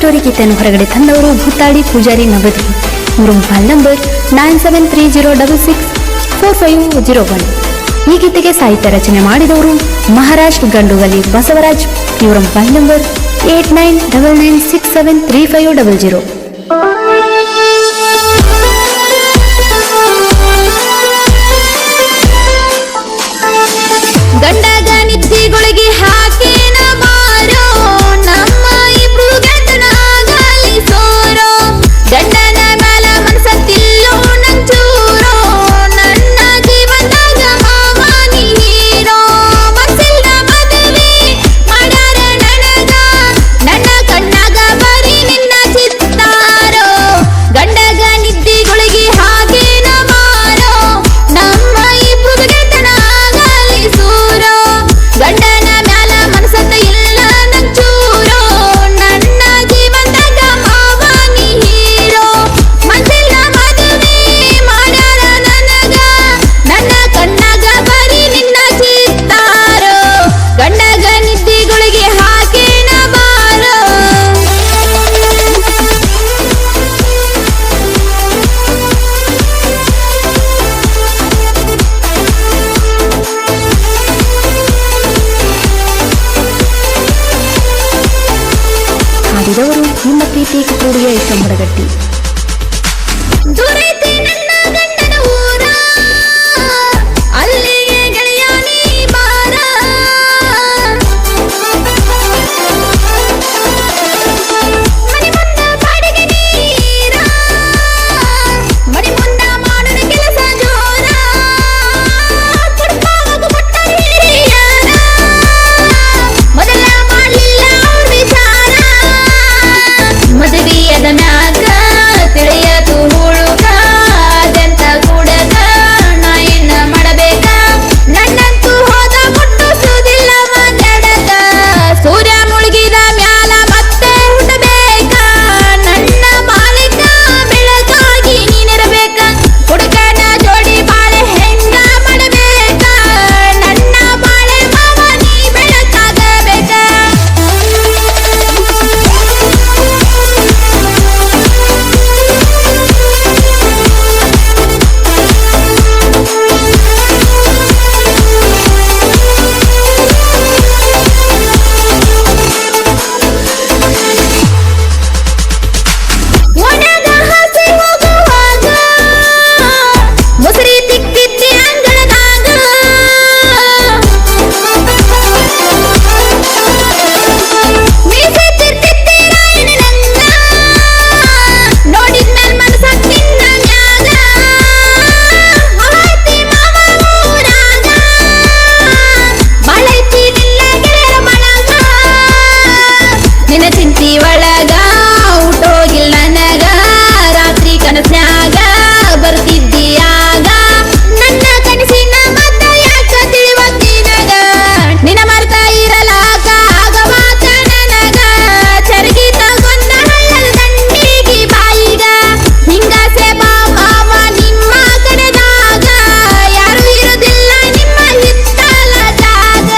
Story ಗೀತೆಯನ್ನು ಹೊರಗಡೆ ತಂದವರು ಭೂತಾಳಿ ಪೂಜಾರಿ ನವದಿ. ಇವರ ಮೊಬೈಲ್ ನಂಬರ್ 9730664501. ಈ ಗೀತೆಗೆ ಸಾಹಿತ್ಯ ರಚನೆ ಮಾಡಿದವರು ಮಹಾರಾಷ್ಟ್ರ ಗಂಡುಗಲಿ ಬಸವರಾಜ್. ಇವರ ಮೊಬೈಲ್ ನಂಬರ್ 8999673500. ಗಂಡಗ ನಿದ್ದಿಗೊಳಗೆ ಹಾಕೇನ ಮಾರೋ ನಮ್ಮ ಇಬ್ರು ಗೆದ್ದನಾಗಲಿ ಸೋರೋ. ಗಂಡನ ಮೇಲ ಮನಸತ್ತಿಲ್ಲೋ ನಂಚೂರೋ ನನ್ನ ಜೀವನದಾಗ ಮಾವ ನೀ ಹೀರೋ. ಮನಸ್ಸಿಲ್ದ ಮದುವೆ ಮಾಡ್ಯಾರ ನನಗ ನನ್ನ ಕಣ್ಣಾಗ ಬರೀ ನಿನ್ನ ಚಿತ್ತಾರೋ. ಗಂಡಗ ನಿದ್ದಿಗೊಳಗೆ ಹಾಕೇನ ಮಾರೋ ನಮ್ಮ ಇಬ್ರು ಗೆದ್ದನಾಗಲಿ ಸೂರೋ. ಗಂಡನ ಮ್ಯಾಲ ಮನಸತ್ತ ಇಲ್ಲ ನಂಚೂರೋ ನನ್ನ ಜೀವನದಾಗ ಮಾವ ನೀ ಹೀರೋ. ಮನಸ್ಸಿಲ್ಲ ಮದುವೆ ಮಾಡ್ಯಾರ ನನಗ ನನ್ನ ಕಣ್ಣಾಗ ಬರೀ ನಿನ್ನ ಚಿತ್ತಾರೋ. ಗಂಡಗ ನಿದ್ದಿಗೊಳಗೆ ಹಾಕೇನ ಬಾರೋ. ಹಾಡಿದವರು ನಿಮ್ಮ ಪ್ರೀತಿ ಕೂಡಿಯ ಇಷ್ಟ ಮುಡಗಟ್ಟಿ. ದೂರೈತಿ ನನ್ನ ಗಂಡನ ಊರ ಅಲ್ಲಿಗೆ ಗೆಳೆಯ ನೀ ಬಾರ. ಮನೆ ಮುಂದ ಬಾಡಿಗೆ ನೀರ ಮನೆ ಮುಂದ ಮಾಡೋಣ ಕೆಲಸ ಜೋರ. ಕುಡ್ಕೋಗು ಕೊಟ್ಟ ಹಿರಿಯರ ಮೊದಲ ಮಾಡಲಿಲ್ಲ ಅವ್ರ ವಿಚಾರ. ಮದುವೆಯದ ಮ್ಯಾಗ ತಿಳಿಯದು ಹುಡುಗ ಅದೆಂತ ಕೂಡದ ನಾ ಏನ ಮಾಡಬೇಕ. ನನ್ನಂತೂ ಹೋದ ಮುಟ್ಟು ಸುದಿಲ್ಲ ಮಾತಾಡಕ. ಸೂರ್ಯ ಮುಳುಗಿದ ಮ್ಯಾಲ ಮತ್ತೆ ಹುಟ್ಟಬೇಕ. ನನ್ನ ಬಾಳಿಕ ಬೆಳಕಾಗಿ ನೀನಿರಬೇಕ. ಹುಡುಗನ ಜೋಡಿ ಬಾಳೆ ಹೆಂಗ ಮಾಡಬೇಕ. ನನ್ನ ಬಾಳೆ ಮಾವ ನೀ ಬೆಳಕಾಗಬೇಕ. ಒಣಗ ಹಸಿ ಹೋಗುವಾಗ ಮುಸುರಿ ತಿಕ್ತಿದ್ದೆ ಅಂಗಳದಾಗ. ಮೀಸೆ ತಿರ್ತಿದ್ದೆ ರಾಯಣ್ಣನಂಗ ನೋಡಿದ್ಮೇಲ್ ಮನಸ ನಿನ್ನ ಮ್ಯಾಗ. ಆಯ್ತಿ ಮಾವ ಊರಾಗ ಬಾಳೈತಿ ನಿನ್ನ ಗೆಳೆಯರ ಮಳಗ. ನಿನ್ನ ಚಿಂತಿ ಒಳಗ ಊಟೋಗಿಲ್ಲ ನನಗ. ರಾತ್ರಿ ಕನಸ್ನ್ಯಾಗ ಬರ್ತಿದ್ದೀಯಾಗ ನನ್ನ ಕನಸಿನ ಮತ್ತ ಯಾಕ ತಿಳಿವತ್ತಿನಗ. ನಿನ್ನ ಮರ್ತ ಇರಲಾಕ ಆಗವಾಕ ನನಗ. ಚರಗಿ ತಗೊಂಡ ಹಳ್ಳದ ದಂಡಿಗೆ ಬಾಯಿಗ ಹಿಂಗಾಸೆ ಬಾ ಮಾವ ನಿಮ್ಮ ಕಡೆದಾಗ. ಯಾರು ಇರುದಿಲ್ಲ ನಿಮ್ಮ ಹಿತ್ತಲ ಜಾಗ.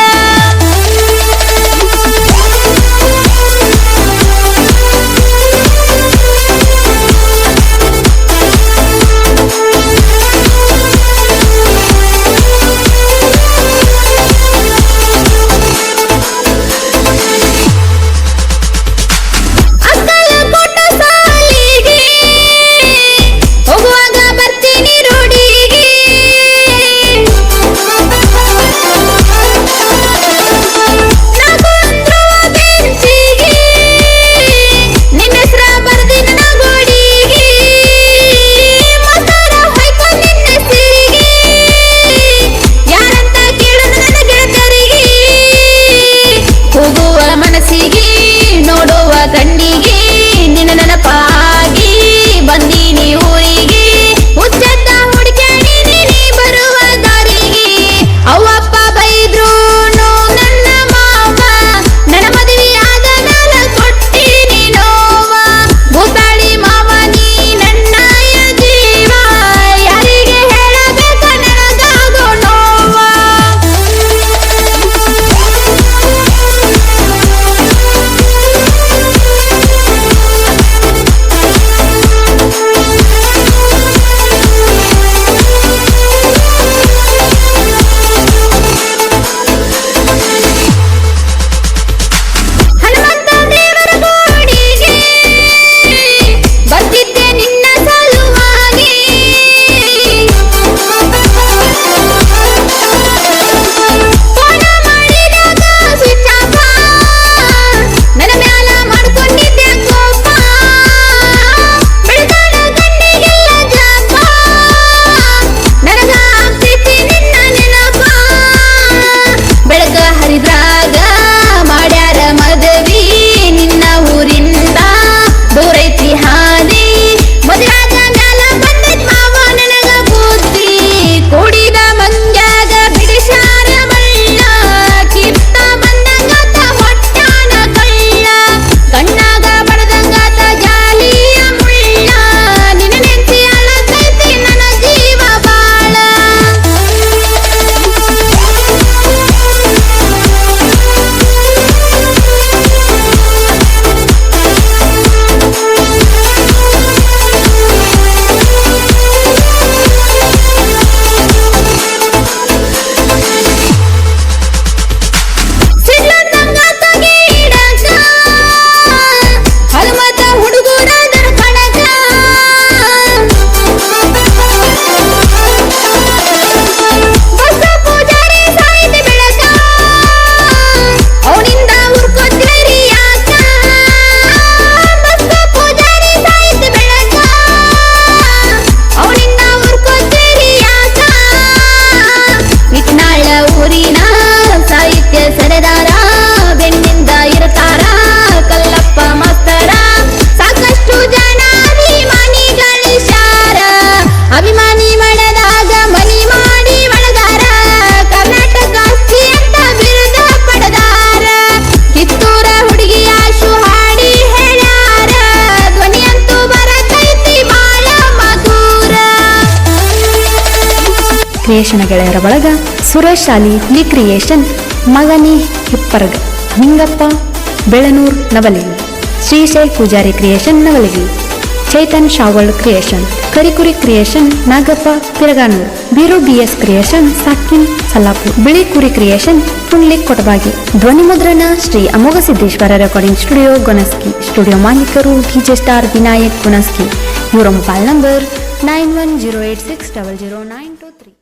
ಕ್ರಿಯೇಷನ್ ಗೆಳೆಯರ ಬಳಗ, ಸುರೇಶ್ ಶಾಲಿ ಲಿ creation, Magani Hipparg, Ningappa Belanur Navaligi, Shrishail Pujari creation Navaligi, Chaitan Shaval creation, Karikuri creation Nagappa Piraganur, Biru BS creation ಸಾಕಿನ್ ಸಲ್ಲಾಪುರ್, ಬಿಳಿ ಕುರಿ ಕ್ರಿಯೇಷನ್ ಪುಂಡ್ಲಿಕ್ ಕೊಟಬಾಗಿ. ಧ್ವನಿ ಮುದ್ರಣ Shri Amogha Siddeshwara recording studio Gonaski. Studio ಮಾಲೀಕರು ಡಿಜೆ ಸ್ಟಾರ್ ವಿನಾಯಕ್ ಗುಣಸ್ಕಿ. ಇವರ ಮೊಬೈಲ್ ನಂಬರ್ 9108600923.